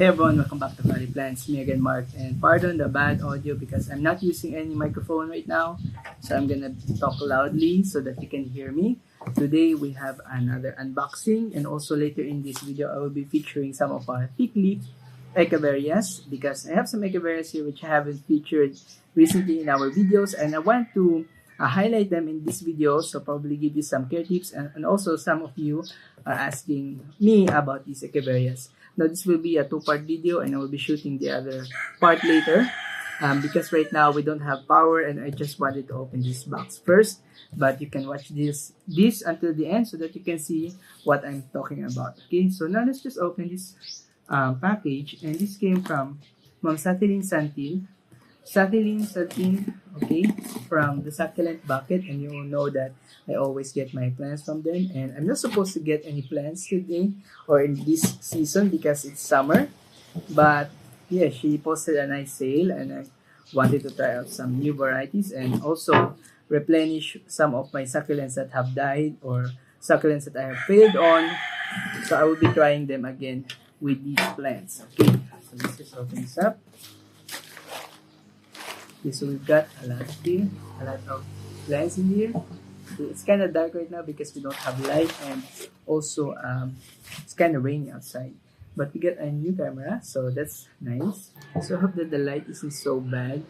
Hey everyone, welcome back to Valley Plants. Me again, Mark, and pardon the bad audio because I'm not using any microphone right now, so I'm gonna talk loudly so that you can hear me. Today we have another unboxing, and also later in this video I will be featuring some of our thick leaf Echeverias because I have some Echeverias here which I haven't featured recently in our videos, and I want to highlight them in this video, so probably give you some care tips, and also some of you are asking me about these Echeverias. Now this will be a two-part video, and I will be shooting the other part later because right now we don't have power, and I just wanted to open this box first. But you can watch this until the end so that you can see what I'm talking about. Okay, so now let's just open this package, and this came from Ma'am Satilin Santil, okay, from the Succulent bucket, and you all know that I always get my plants from them, and I'm not supposed to get any plants today or in this season because it's summer. But yeah, she posted a nice sale, and I wanted to try out some new varieties and also replenish some of my succulents that have died or succulents that I have failed on. So I will be trying them again with these plants. Okay, so let's just open this up. Okay, so we've got a lot of plants in here. It's kind of dark right now because we don't have light, and also it's kind of rainy outside. But we got a new camera, so that's nice. So I hope that the light isn't so bad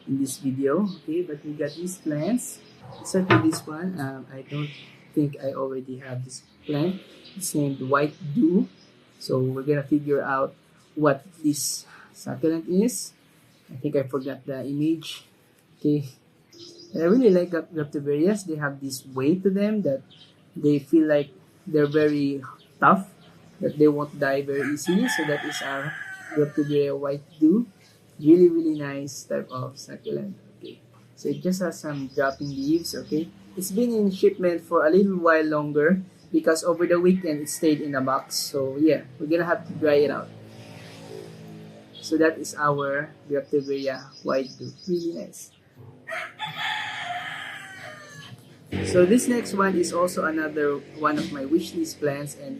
in this video. Okay, but we got these plants. Except for this one, I don't think I already have this plant. It's named White Dew. So we're gonna figure out what this succulent is. I think I forgot the image. Okay. And I really like Echeverias. They have this weight to them that they feel like they're very tough, that they won't die very easily. So that is our Echeveria White Dew. Really, really nice type of succulent. Okay. So it just has some dropping leaves. Okay. It's been in shipment for a little while longer because over the weekend it stayed in a box. So yeah, we're gonna have to dry it out. So that is our Echeveria White Dew. Really nice. So this next one is also another one of my wishlist plants, and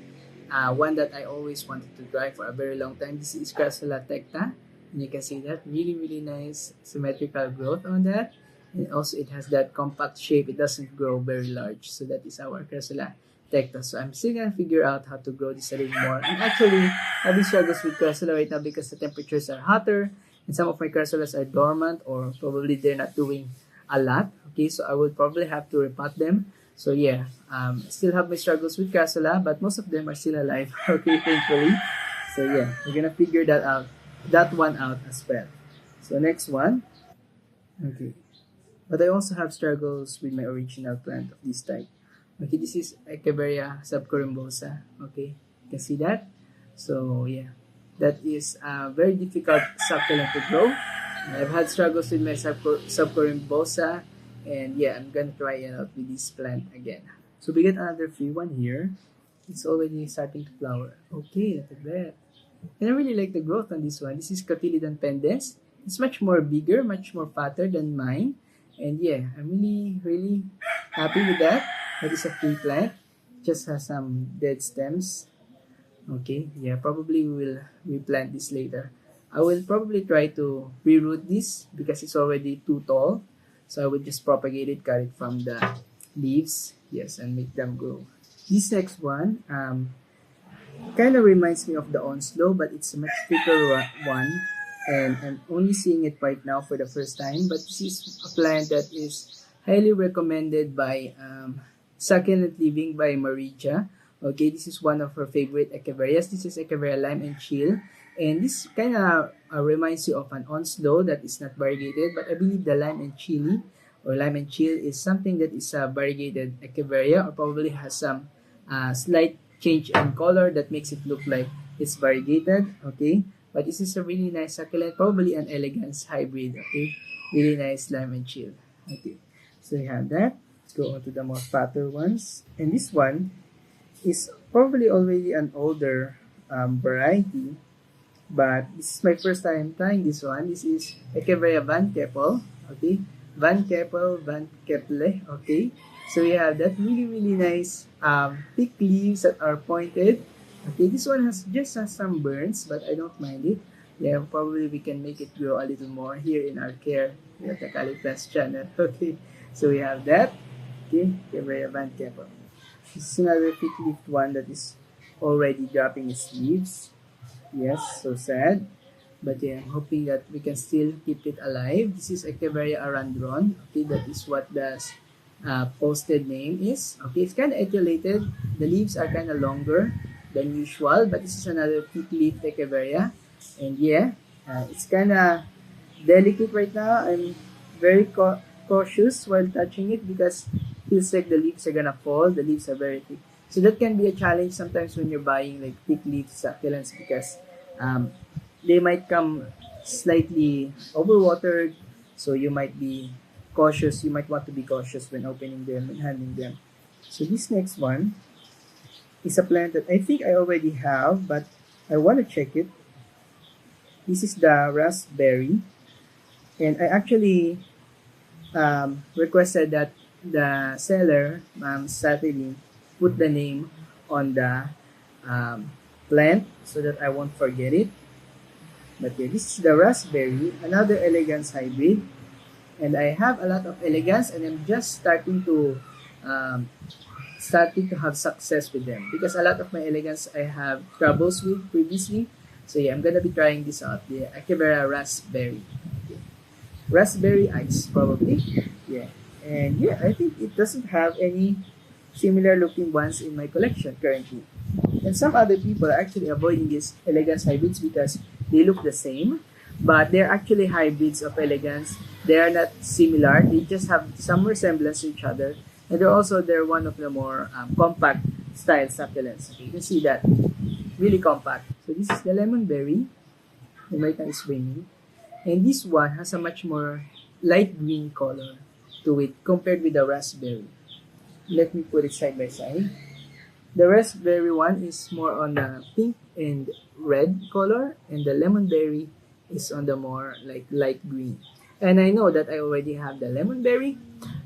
one that I always wanted to try for a very long time. This is Crassula tecta, and you can see that really, really nice symmetrical growth on that, and also it has that compact shape. It doesn't grow very large. So that is our Crassula tecta. So I'm still gonna figure out how to grow this a little more. I'm actually having struggles with Crassula right now because the temperatures are hotter, and some of my Crassulas are dormant, or probably they're not doing a lot. Okay, so I will probably have to repot them. So yeah, still have my struggles with Crassula, but most of them are still alive. Okay, thankfully. So yeah, we're gonna figure that one out as well. So next one. Okay, but I also have struggles with my original plant of this type. Okay, this is Echeveria Sub Corimbosa. Okay, you can see that. So yeah, that is a very difficult succulent to grow. I've had struggles with my Sub Corimbosa, and yeah, I'm gonna try it out with this plant again. So we get another free one here. It's already starting to flower. Okay, look at that. And I really like the growth on this one. This is Cotyledon pendens. It's much more bigger, much more fatter than mine. And yeah, I'm really, really happy with that. That is a free plant. Just has some dead stems. Okay, yeah, probably we will replant this later. I will probably try to reroot this because it's already too tall. So I will just propagate it, cut it from the leaves, yes, and make them grow. This next one kind of reminds me of the Onslow, but it's a much thicker one. And I'm only seeing it right now for the first time. But this is a plant that is highly recommended by Succulent Living by Morilla. Okay, this is one of her favorite Echeverias. This is Echeveria Lime and Chill. And this kind of reminds you of an Onslow that is not variegated, but I believe the Lime and Chili or Lime and Chill is something that is a variegated Echeveria, or probably has some slight change in color that makes it look like it's variegated. Okay, but this is a really nice succulent, probably an elegance hybrid. Okay, really nice Lime and Chill. Okay, so you have that. Let's go on to the more fatter ones, and this one is probably already an older variety. But this is my first time trying this one. This is Echeveria Van Keppel. Okay. Van Keppel, Van Keple. Okay. So we have that really, really nice thick leaves that are pointed. Okay, this one has some burns, but I don't mind it. Yeah, probably we can make it grow a little more here in our care at the Caliplast channel. Okay, so we have that. Okay, Echeveria Kepo. This is another thick leafed one that is already dropping its leaves. Yes, so sad. But yeah, I'm hoping that we can still keep it alive. This is Echeveria arandron. Okay, that is what the posted name is. Okay, it's kind of etiolated. The leaves are kind of longer than usual, but this is another thick-leaf Echeveria. And yeah, it's kind of delicate right now. I'm very cautious while touching it because it feels like the leaves are gonna fall. The leaves are very thick. So that can be a challenge sometimes when you're buying like thick leaf succulents because they might come slightly overwatered, so you might be cautious. You might want to be cautious when opening them and handling them. So this next one is a plant that I think I already have, but I want to check it. This is the raspberry, and I actually requested that the seller, Ma'am Satili, put the name on the plant so that I won't forget it. But yeah, this is the raspberry, another elegance hybrid. And I have a lot of elegance and I'm just starting to have success with them because a lot of my elegance I have troubles with previously. So yeah, I'm gonna be trying this out. The Echeveria raspberry. Okay. Raspberry ice probably. Yeah. And yeah, I think it doesn't have any similar looking ones in my collection currently. And some other people are actually avoiding these elegance hybrids because they look the same, but they're actually hybrids of elegance. They are not similar. They just have some resemblance to each other. And they're one of the more compact style succulents. Okay, you can see that. Really compact. So this is the lemon berry. The right now is raining. And this one has a much more light green color to it compared with the raspberry. Let me put it side by side. The raspberry one is more on the pink and red color, and the lemon berry is on the more like light green. And I know that I already have the lemon berry,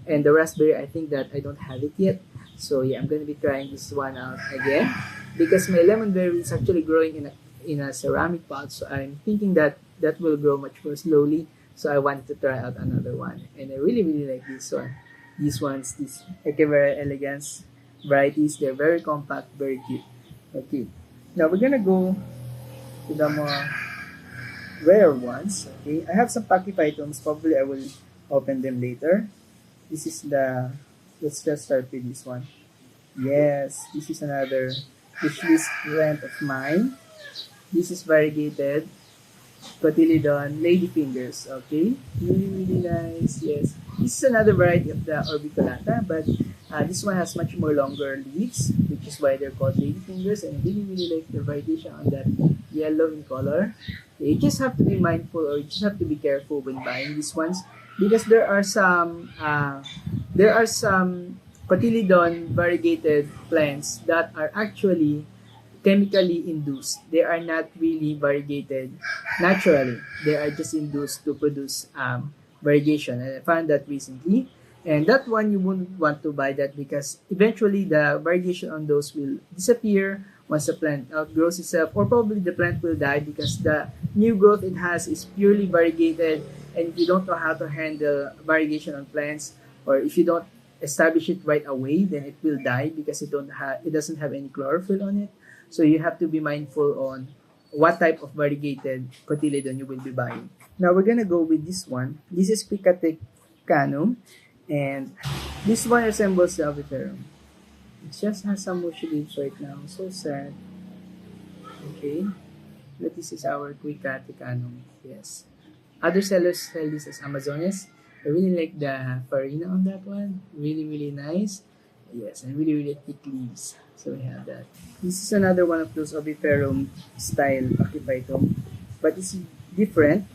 and the raspberry I think that I don't have it yet. So yeah, I'm gonna be trying this one out again because my lemon berry is actually growing in a ceramic pot. So I'm thinking that that will grow much more slowly. So I wanted to try out another one, and I really like this one. These Echeveria elegans varieties. They're very compact, very cute. Okay, now we're gonna go to the more rare ones. Okay, I have some pachyphytums. Probably I will open them later. This is let's just start with this one. Yes, this is another wishlist plant of mine. This is variegated Cotyledon ladyfingers. Okay, really nice. Yes, this is another variety of the orbiculata, but this one has much more longer leaves, which is why they're called ladyfingers. And I really like the variegation on that yellow in color. You just have to be mindful, or you just have to be careful when buying these ones, because there are some cotyledon variegated plants that are actually chemically induced. They are not really variegated naturally. They are just induced to produce variegation. And I found that recently. And that one, you wouldn't want to buy that because eventually the variegation on those will disappear once the plant outgrows itself, or probably the plant will die because the new growth it has is purely variegated. And if you don't know how to handle variegation on plants, or if you don't establish it right away, then it will die because it doesn't have any chlorophyll on it. So you have to be mindful on what type of variegated cotyledon you will be buying. Now we're gonna go with this one. This is Picatecanum, and this one resembles the Aviferum. It just has some mushy leaves right now. So sad. Okay, but this is our Picatecanum. Yes. Other sellers sell this as Amazones. I really like the farina on that one. Really nice. Yes, and really thick leaves. So we have that. This is another one of those oviferum style pachyphytum, but it's different.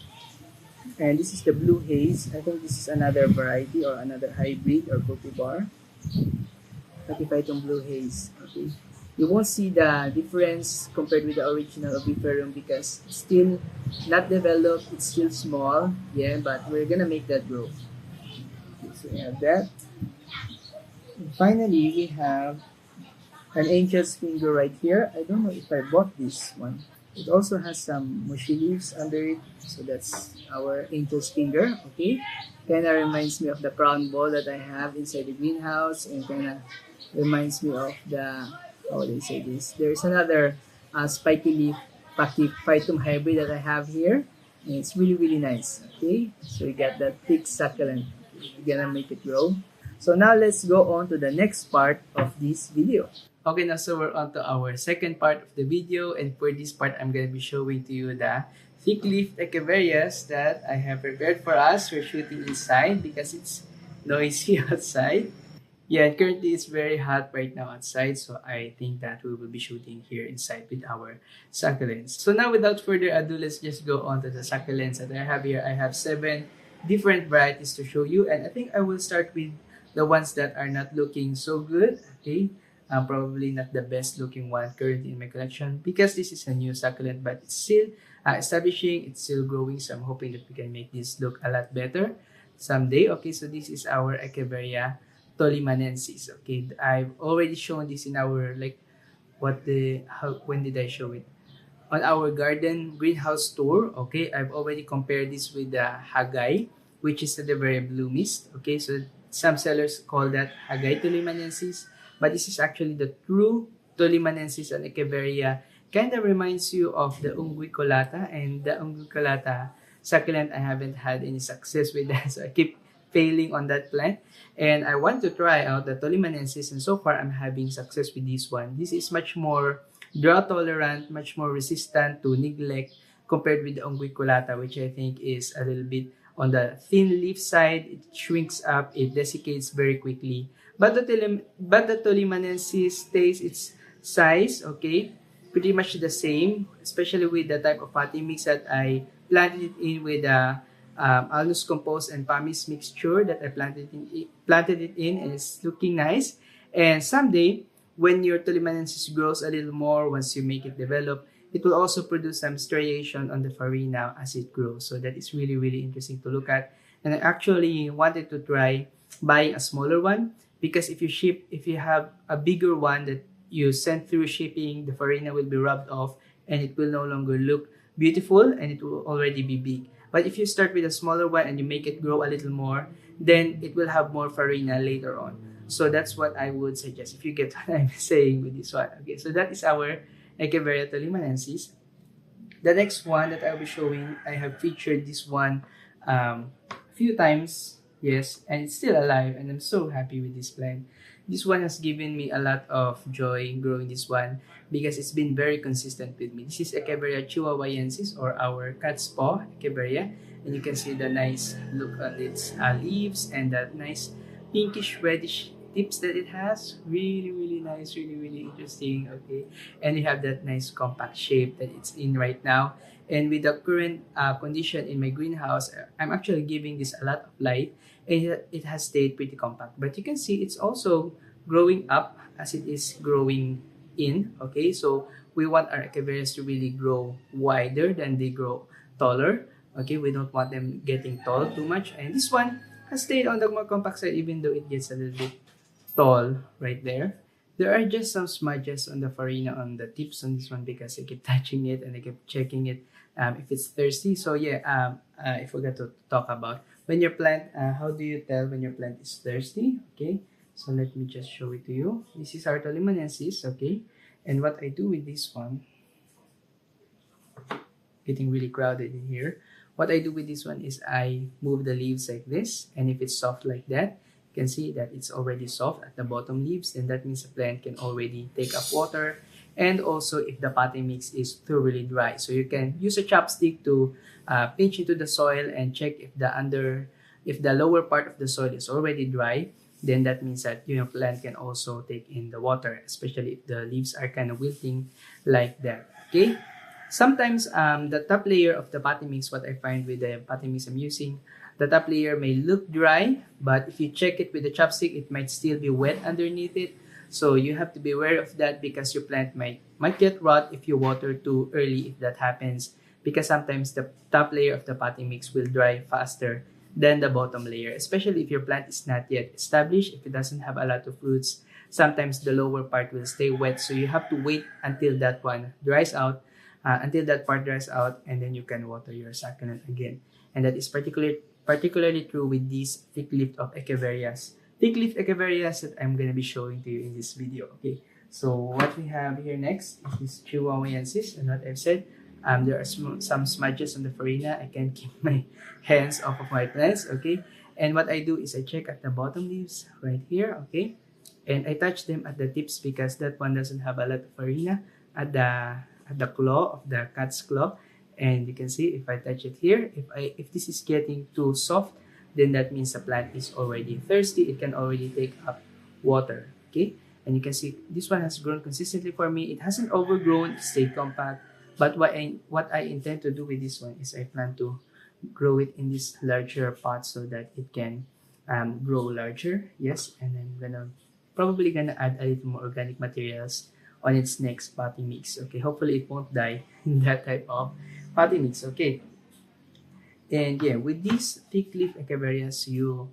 And this is the blue haze. I think this is another variety or another hybrid or cultivar. Pachyphytum blue haze. Okay. You won't see the difference compared with the original oviferum because it's still not developed. It's still small. Yeah, but we're gonna make that grow. Okay, so we have that. And finally, we have an angel's finger right here. I don't know if I bought this one. It also has some mushy leaves under it. So that's our angel's finger. Okay. Kind of reminds me of the crown ball that I have inside the greenhouse, and kind of reminds me of the, how would I say this? There's another spiky leaf Pachyphytum hybrid that I have here. And it's really, really nice. Okay. So we got that thick succulent. We're gonna make it grow. So now let's go on to the next part of this video. Okay, now so we're on to our second part of the video, and for this part, I'm going to be showing to you the thick-leafed Echeverias that I have prepared for us. We're shooting inside because it's noisy outside. Yeah, and currently it's very hot right now outside, so I think that we will be shooting here inside with our succulents. So now without further ado, let's just go on to the succulents that I have here. I have 7 different varieties to show you, and I think I will start with the ones that are not looking so good, okay? Probably not the best looking one currently in my collection because this is a new succulent, but it's still establishing, it's still growing, so I'm hoping that we can make this look a lot better someday. Okay, so this is our Echeveria tolimanensis. Okay, I've already shown this in our, like, when did I show it? On our garden greenhouse tour. Okay, I've already compared this with the Haggai, which is the very blue mist. Okay, so some sellers call that Haggai tolimanensis, but this is actually the true tolimanensis and Echeveria. Kind of reminds you of the unguiculata, and the unguiculata succulent, I haven't had any success with that, so I keep failing on that plant. And I want to try out the tolimanensis, and so far I'm having success with this one. This is much more drought tolerant, much more resistant to neglect compared with the unguiculata, which I think is a little bit on the thin leaf side. It shrinks up, it desiccates very quickly. But the tolimanensis stays its size, okay, pretty much the same, especially with the type of potting mix that I planted it in with the alnus compost and pumice mixture that I planted it in, and it's looking nice. And someday, when your tolimanensis grows a little more, once you make it develop, it will also produce some striation on the farina as it grows. So that is really, really interesting to look at. And I actually wanted to try buying a smaller one, because if you have a bigger one that you send through shipping, the farina will be rubbed off and it will no longer look beautiful and it will already be big. But if you start with a smaller one and you make it grow a little more, then it will have more farina later on. So that's what I would suggest, if you get what I'm saying with this one. Okay, so that is our Echeveria tolimanensis. The next one that I'll be showing, I have featured this one a few times, yes, and it's still alive, and I'm so happy with this plant. This one has given me a lot of joy growing this one because it's been very consistent with me. This is Echeveria chihuahaensis, or our cat's paw Echeveria, and you can see the nice look on its leaves and that nice pinkish reddish tips that it has. Really, really nice, really, really interesting. Okay, and we have that nice compact shape that it's in right now. And with the current condition in my greenhouse, I'm actually giving this a lot of light, and it has stayed pretty compact. But you can see it's also growing up as it is growing in. Okay, so we want our Echeverias to really grow wider than they grow taller. Okay, we don't want them getting tall too much. And this one has stayed on the more compact side, even though it gets a little bit tall right there. There are just some smudges on the farina on the tips on this one because I keep touching it and I keep checking it if it's thirsty. So yeah, I forgot to talk about when your plant, how do you tell when your plant is thirsty? Okay, so let me just show it to you. This is our tolimanensis, okay, and what I do with this one, getting really crowded in here. What I do with this one is I move the leaves like this, and if it's soft like that, you can see that it's already soft at the bottom leaves, then that means the plant can already take up water. And also if the potting mix is thoroughly dry, so you can use a chopstick to pinch into the soil and check if the lower part of the soil is already dry, then that means that your plant can also take in the water, especially if the leaves are kind of wilting like that. Okay, sometimes the top layer of the potting mix, what I find with the potting mix I'm using, the top layer may look dry, but if you check it with the chopstick, it might still be wet underneath it. So you have to be aware of that, because your plant might get rot if you water too early, if that happens, because sometimes the top layer of the potting mix will dry faster than the bottom layer, especially if your plant is not yet established, if it doesn't have a lot of roots. sometimes the lower part will stay wet. So you have to wait until that one dries out, until that part dries out, and then you can water your succulent again. And that is particularly true with these thick leaf of Echeverias. Thick leaf Echeverias that I'm going to be showing to you in this video. Okay, so what we have here next is this chihuahaensis, and what I've said, there are some smudges on the farina. I can't keep my hands off of my plants. Okay, and what I do is I check at the bottom leaves right here. Okay, and I touch them at the tips because that one doesn't have a lot of farina at the claw of the cat's claw. And you can see if I touch it here, if this is getting too soft, then that means the plant is already thirsty. It can already take up water. Okay, and you can see this one has grown consistently for me. It hasn't overgrown, it stayed compact. But what I intend to do with this one is I plan to grow it in this larger pot so that it can grow larger. Yes, and I'm probably gonna add a little more organic materials on its next potting mix. Okay, hopefully it won't die in that type of potting mix. Okay, and yeah, with these thick leaf Echeverias, you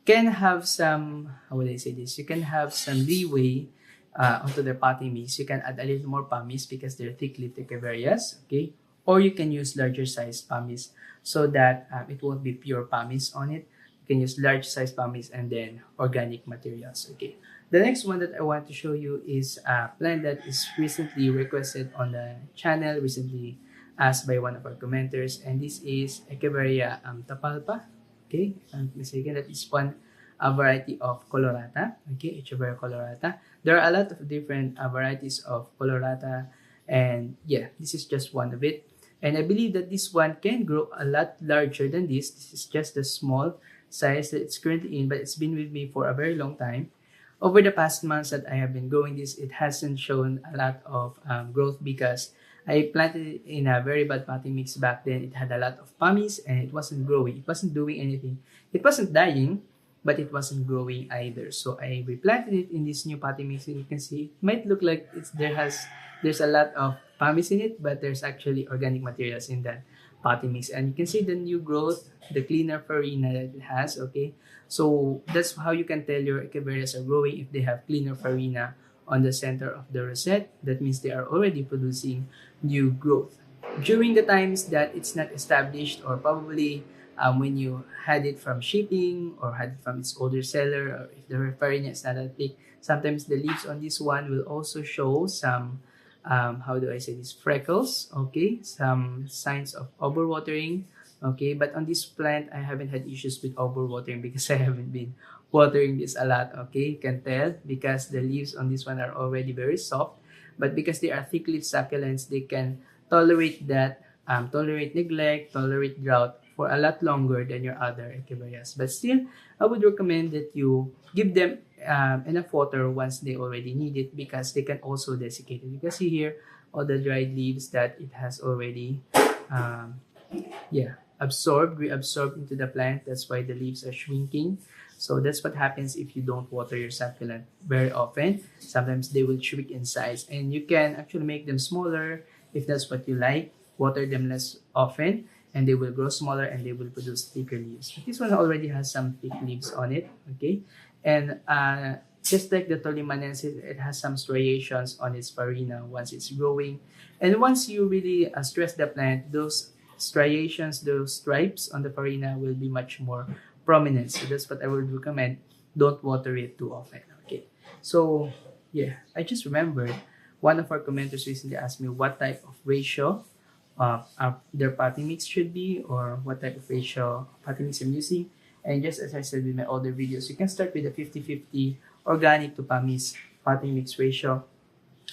can have some, how would I say this? You can have some leeway onto their potting mix. You can add a little more pumice because they're thick leaf Echeverias. Okay, or you can use larger size pumice so that it won't be pure pumice on it. You can use large size pumice and then organic materials. Okay. The next one that I want to show you is a plant that is recently requested on the channel, recently asked by one of our commenters, and this is Echeveria tapalpa. Okay, if I'm not mistaken, that is one variety of colorata. Okay, Echeveria colorata. There are a lot of different varieties of colorata, and yeah, this is just one of it. And I believe that this one can grow a lot larger than this. This is just the small size that it's currently in, but it's been with me for a very long time. Over the past months that I have been growing this, it hasn't shown a lot of growth because I planted it in a very bad potting mix back then. It had a lot of pumice and it wasn't growing. It wasn't doing anything. It wasn't dying, but it wasn't growing either. So I replanted it in this new potting mix, and you can see it might look like there's a lot of pumice in it, but there's actually organic materials in that potting mix. And you can see the new growth, the cleaner farina that it has. Okay, so that's how you can tell your Echeverias are growing. If they have cleaner farina on the center of the rosette, that means they are already producing new growth. During the times that it's not established, or probably when you had it from shipping or had it from its older seller, or if the farina is not that thick, sometimes the leaves on this one will also show some how do I say this, freckles. Okay, some signs of overwatering. Okay, but on this plant I haven't had issues with overwatering because I haven't been watering this a lot. Okay, you can tell because the leaves on this one are already very soft, but because they are thick leaf succulents, they can tolerate that, tolerate neglect, tolerate drought for a lot longer than your other Echeverias. But still, I would recommend that you give them enough water once they already need it, because they can also desiccate it. You can see here all the dried leaves that it has already reabsorbed into the plant. That's why the leaves are shrinking. So that's what happens if you don't water your succulent very often. Sometimes they will shrink in size, and you can actually make them smaller if that's what you like. Water them less often and they will grow smaller and they will produce thicker leaves. But this one already has some thick leaves on it. Okay, and just like the tolimanensis, it has some striations on its farina once it's growing. And once you really stress the plant, those striations, those stripes on the farina will be much more prominent. So that's what I would recommend. Don't water it too often. Okay, so yeah, I just remembered one of our commenters recently asked me what type of ratio their potting mix should be, or what type of ratio potting mix I'm using. And just as I said with my older videos, you can start with a 50-50 organic to pumice potting mix ratio.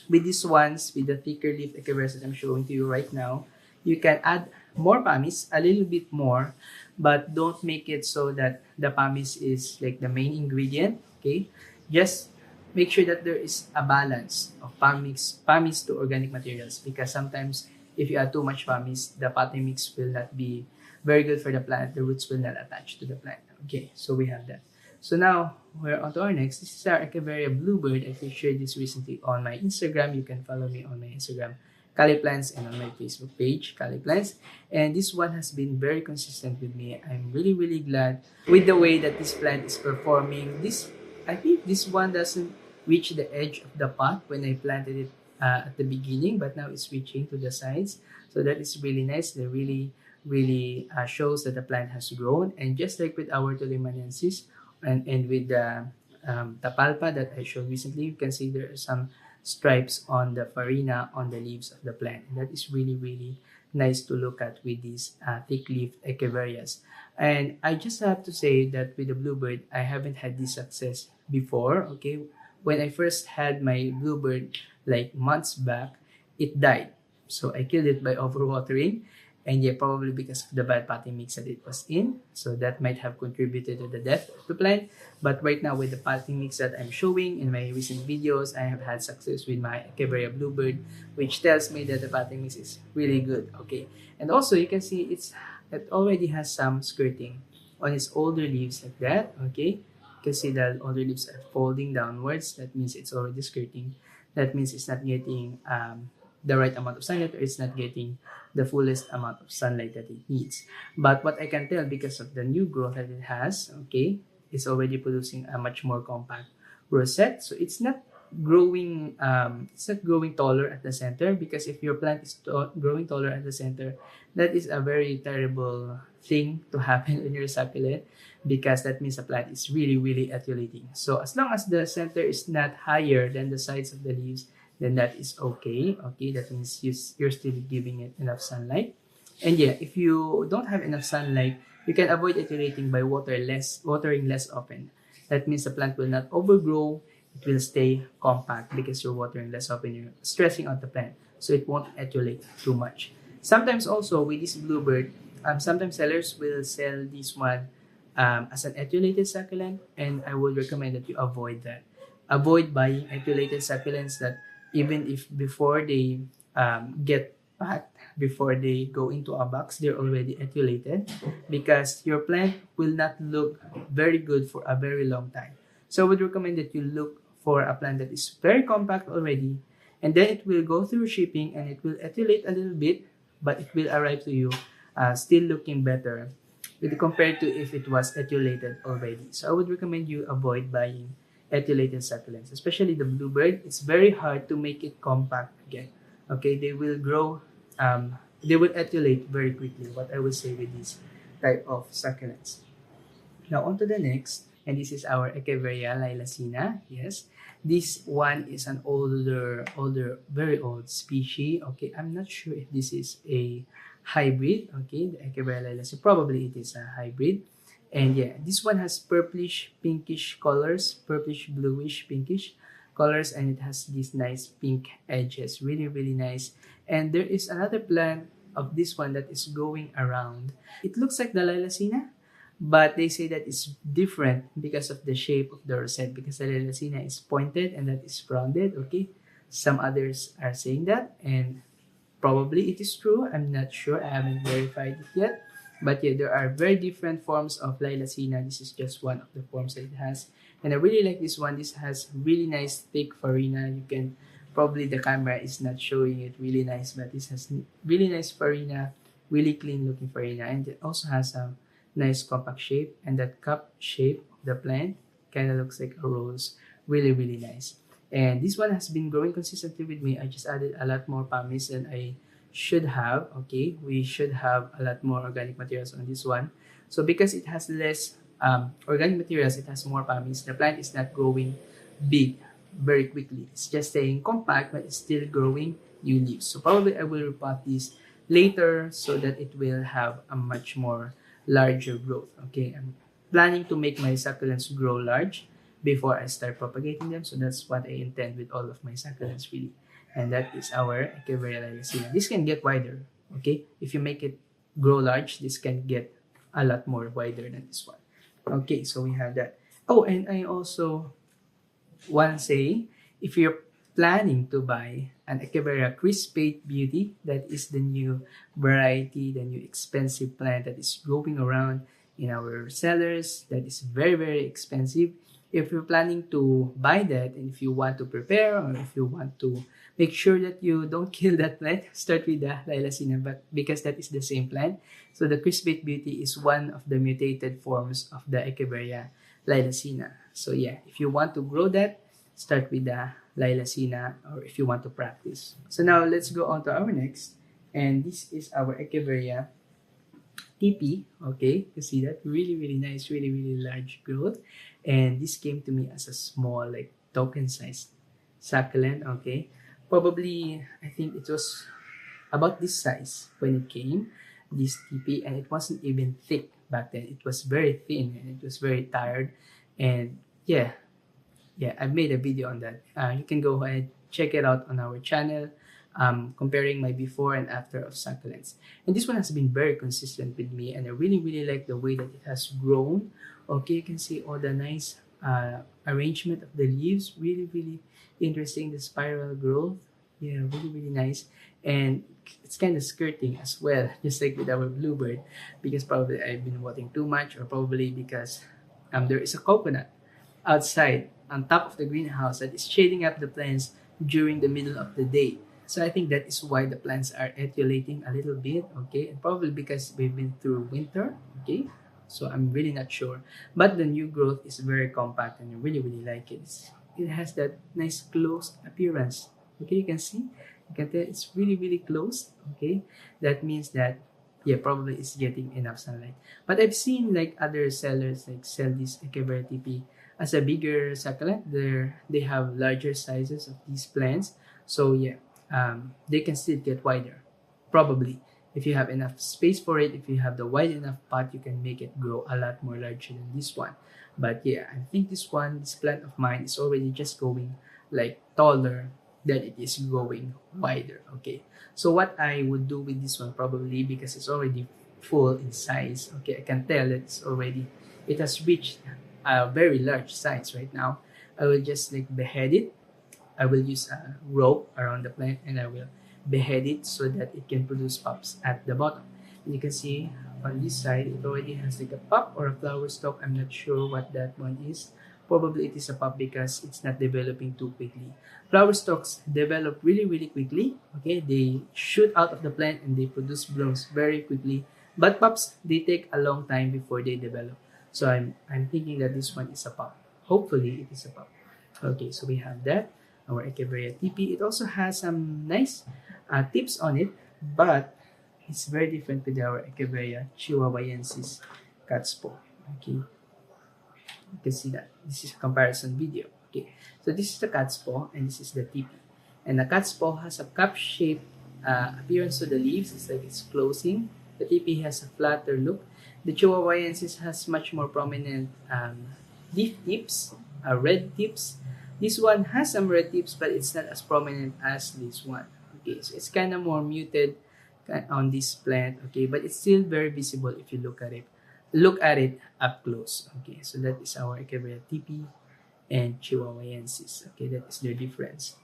With these ones, with the thicker leaf Echeverias that I'm showing to you right now, you can add more pumice, a little bit more, but don't make it so that the pumice is like the main ingredient. Okay, just make sure that there is a balance of pumice to organic materials, because sometimes if you add too much pumice, the potting mix will not be very good for the plant. The roots will not attach to the plant. Okay, so we have that. So now we're on to our next. This is our Echeveria Bluebird. I featured this recently on my Instagram. You can follow me on my Instagram, Caliplants, and on my Facebook page, Caliplants. And this one has been very consistent with me. I'm really, really glad with the way that this plant is performing. I think this one doesn't reached the edge of the pot when I planted it at the beginning, but now it's reaching to the sides. So that is really nice. They really shows that the plant has grown. And just like with our tolimanensis and with the tapalpa that I showed recently, you can see there are some stripes on the farina on the leaves of the plant. And that is really nice to look at with these thick-leafed Echeverias. And I just have to say that with the Bluebird, I haven't had this success before, okay? When I first had my Bluebird like months back, it died. So I killed it by overwatering. And yeah, probably because of the bad potting mix that it was in. So that might have contributed to the death of the plant. But right now with the potting mix that I'm showing in my recent videos, I have had success with my Echeveria Bluebird, which tells me that the potting mix is really good. Okay. And also you can see it already has some skirting on its older leaves like that. Okay. You can see that older leaves are folding downwards. That means it's already skirting. That means it's not getting the right amount of sunlight, or it's not getting the fullest amount of sunlight that it needs. But what I can tell, because of the new growth that it has, okay, it's already producing a much more compact rosette. So it's not growing taller at the center, because if your plant is growing taller at the center, that is a very terrible thing to happen in your succulent, because that means the plant is really etiolating. So as long as the center is not higher than the sides of the leaves, then that is okay. Okay, that means you're still giving it enough sunlight. And yeah, if you don't have enough sunlight, you can avoid etiolating by watering less often. That means the plant will not overgrow, it will stay compact because you're watering less often, you're stressing out the plant, so it won't etiolate too much. Sometimes also with this Bluebird, sometimes sellers will sell this one as an etiolated succulent, and I would recommend that you avoid that. Avoid buying etiolated succulents that even if before they get packed, before they go into a box, they're already etiolated, because your plant will not look very good for a very long time. So I would recommend that you look for a plant that is very compact already, and then it will go through shipping and it will etiolate a little bit, but it will arrive to you still looking better compared to if it was etiolated already. So I would recommend you avoid buying etiolated succulents, especially the Bluebird. It's very hard to make it compact again. Okay, they will grow, they will etiolate very quickly, what I would say with this type of succulents. Now on to the next, and this is our Echeveria Lilacina. Yes, this one is an older, very old species. Okay, I'm not sure if this is a hybrid. Okay, the Echeveria Lilacina, probably it is a hybrid. And yeah, this one has purplish pinkish colors, purplish bluish pinkish colors, and it has these nice pink edges, really nice. And there is another plant of this one that is going around. It looks like the Lilacina, but they say that it's different because of the shape of the rosette, because the Lilacina is pointed and that is rounded. Okay, some others are saying that, and probably it is true. I'm not sure, I haven't verified it yet. But yeah, there are very different forms of Lilacina. This is just one of the forms that it has. And I really like this one. This has really nice thick farina. You can, probably the camera is not showing it really nice, but this has really nice farina, really clean looking farina. And it also has a nice compact shape. And that cup shape of the plant kind of looks like a rose. Really nice. And this one has been growing consistently with me. I just added a lot more pumice than I should have. Okay, we should have a lot more organic materials on this one. So because it has less organic materials, it has more pumice, the plant is not growing big very quickly. It's just staying compact, but it's still growing new leaves. So probably I will repot this later so that it will have a much more larger growth. Okay, I'm planning to make my succulents grow large before I start propagating them. So that's what I intend with all of my succulents really. And that is our Echeveria Lilacina. This can get wider, okay? If you make it grow large, this can get a lot more wider than this one. Okay, so we have that. Oh, and I also want to say, if you're planning to buy an Echeveria Crispate Beauty, that is the new variety, the new expensive plant that is growing around in our sellers, that is very expensive. If you're planning to buy that, and if you want to prepare, or if you want to make sure that you don't kill that plant, start with the Lilacina, but because that is the same plant. So the Crispate Beauty is one of the mutated forms of the Echeveria Lilacina. So yeah, if you want to grow that, start with the Lilacina, or if you want to practice. So now let's go on to our next, and this is our Echeveria Tippy. Okay, you see that, really nice, really large growth, and this came to me as a small, like token sized succulent. Okay, probably I think it was about this size when it came, this TP, and it wasn't even thick back then. It was very thin and it was very tired. And yeah, I made a video on that. You can go ahead, check it out on our channel, comparing my before and after of succulents. And this one has been very consistent with me, and I really like the way that it has grown. Okay, you can see all the nice arrangement of the leaves, really interesting. The spiral growth, yeah, really nice. And it's kind of skirting as well, just like with our bluebird, because probably I've been watering too much, or probably because there is a coconut outside on top of the greenhouse that is shading up the plants during the middle of the day. So I think that is why the plants are etiolating a little bit, okay, and probably because we've been through winter, okay. So I'm really not sure, but the new growth is very compact, and I really like it. It has that nice closed appearance. Okay, you can see, you can tell it's really close. Okay, that means that, yeah, probably it's getting enough sunlight. But I've seen like other sellers like sell this Echeveria TP as a bigger succulent. They have larger sizes of these plants, so yeah, they can still get wider. Probably, if you have enough space for it, if you have the wide enough pot, you can make it grow a lot more larger than this one. But yeah, I think this plant of mine is already just going like taller than it is growing wider. Okay, so what I would do with this one, probably because it's already full in size, okay, I can tell it has reached a very large size right now. I will just like behead it. I will use a rope around the plant, and I will behead it so that it can produce pups at the bottom. And you can see on this side, it already has like a pup or a flower stalk. I'm not sure what that one is. Probably it is a pup because it's not developing too quickly. Flower stalks develop really quickly. Okay, they shoot out of the plant and they produce blooms very quickly. But pups, they take a long time before they develop. So I'm thinking that this one is a pup. Hopefully it is a pup. Okay, so we have that, our Echeveria TP. It also has some nice tips on it, but it's very different with our Echeveria chihuahaensis cat's paw. Okay, you can see that. This is a comparison video. Okay, so this is the cat's paw and this is the TP. And the cat's paw has a cup-shaped appearance to the leaves. It's like it's closing. The TP has a flatter look. The chihuahaensis has much more prominent leaf tips, red tips. This one has some red tips, but it's not as prominent as this one. Okay, so it's kind of more muted on this plant. Okay, but it's still very visible if you look at it. Look at it up close. Okay, so that is our Echeveria TP and chihuahaensis. Okay, that is their difference.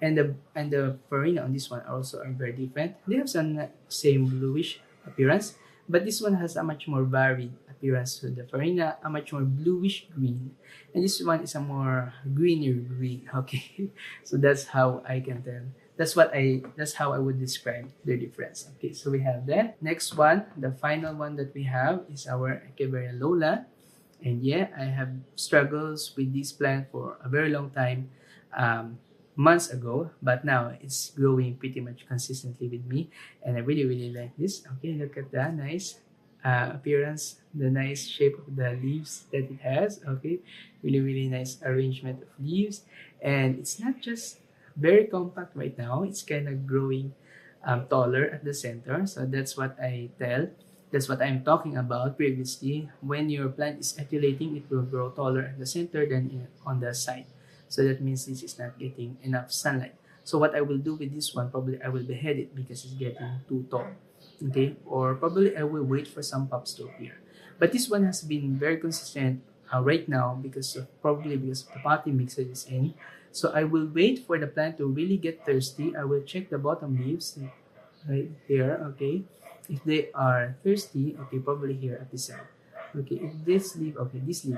And the farina on this one also are very different. They have some same bluish appearance, but this one has a much more varied appearance. So the farina, a much more bluish green, and this one is a more greener green. Okay, so that's how I can tell. That's how I would describe their difference. Okay, so we have that. Next one, the final one that we have is our Echeveria Lola. And yeah, I have struggles with this plant for a very long time, months ago, but now it's growing pretty much consistently with me, and I really like this. Okay, look at that nice appearance, the nice shape of the leaves that it has. Okay, really nice arrangement of leaves, and it's not just very compact right now, it's kind of growing taller at the center. So that's what I'm talking about previously. When your plant is etiolating, it will grow taller at the center than on the side. So that means this is not getting enough sunlight. So what I will do with this one, probably I will behead it because it's getting too tall. Okay, or probably I will wait for some pups to appear. But this one has been very consistent right now because of the potting mixer is in. So I will wait for the plant to really get thirsty. I will check the bottom leaves right here. Okay, if they are thirsty, okay, probably here at the side. Okay, if this leaf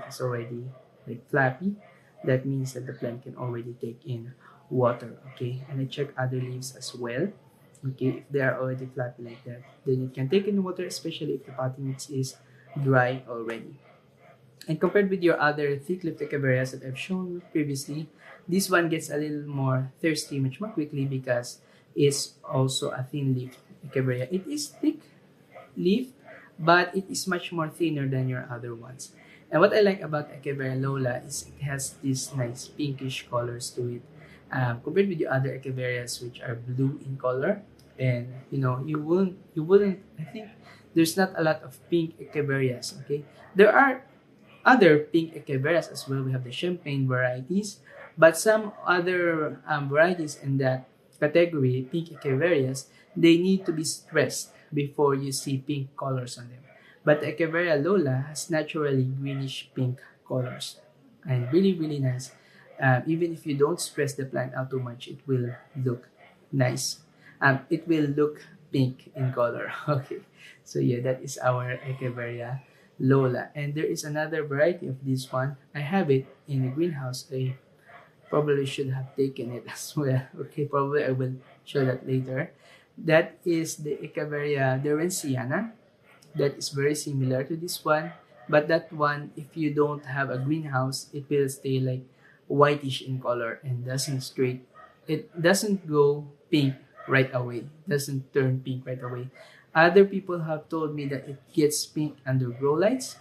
is already like flappy, that means that the plant can already take in water. Okay, and I check other leaves as well. Okay, if they are already flappy like that, then it can take in water, especially if the potting mix is dry already. And compared with your other thick-leafed Echeverias that I've shown previously, this one gets a little more thirsty much more quickly because it's also a thin-leafed Echeveria. It is thick-leafed, but it is much more thinner than your other ones. And what I like about Echeveria Lola is it has these nice pinkish colors to it. Compared with the other Echeverias which are blue in color, and you wouldn't. I think there's not a lot of pink Echeverias. Okay, there are other pink Echeverias as well. We have the champagne varieties, but some other varieties in that category, pink Echeverias, they need to be stressed before you see pink colors on them. But Echeveria Lola has naturally greenish pink colors and really, really nice. Even if you don't stress the plant out too much, it will look nice. It will look pink in color. Okay, so yeah, that is our Echeveria Lola. And there is another variety of this one. I have it in the greenhouse. I probably should have taken it as well. Okay, probably I will show that later. That is the Echeveria Sienna. That is very similar to this one. But that one, if you don't have a greenhouse, it will stay like whitish in color and it doesn't go pink right away. Doesn't turn pink right away. Other people have told me that it gets pink under grow lights,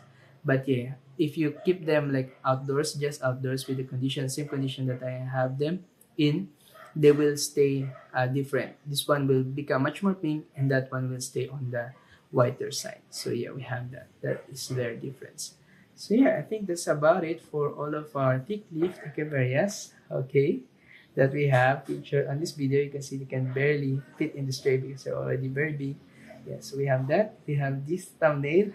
but yeah, if you keep them like outdoors, just outdoors with the same condition that I have them in, they will stay different. This one will become much more pink, and that one will stay on the whiter side. So yeah, we have that. That is their difference. So yeah, I think that's about it for all of our thick-leaf Echeverias. Okay, that we have featured on this video. You can see they can barely fit in the tray because they're already very big. Yeah, so we have that. We have this thumbnail.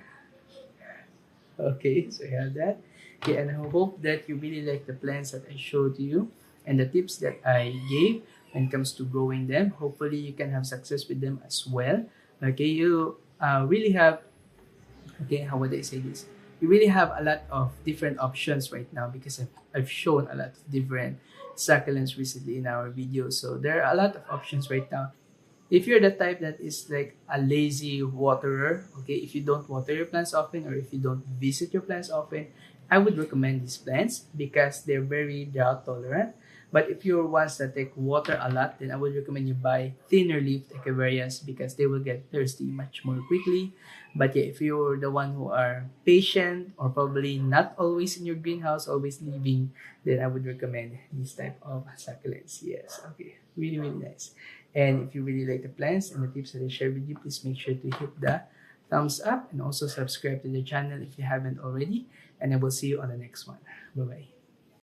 Okay, so we have that. Yeah, and I hope that you really like the plants that I showed you and the tips that I gave when it comes to growing them. Hopefully, you can have success with them as well. Okay, you really have, okay, how would I say this? You really have a lot of different options right now because I've shown a lot of different succulents recently in our videos. So there are a lot of options right now. If you're the type that is like a lazy waterer, okay, if you don't water your plants often or if you don't visit your plants often, I would recommend these plants because they're very drought tolerant. But if you're ones that take water a lot, then I would recommend you buy thinner leafed Echeverias because they will get thirsty much more quickly. But yeah, if you're the one who are patient or probably not always in your greenhouse, always leaving, then I would recommend this type of succulents. Yes, okay, really, really nice. And if you really like the plants and the tips that I share with you, please make sure to hit the thumbs up and also subscribe to the channel if you haven't already. And I will see you on the next one. Bye-bye.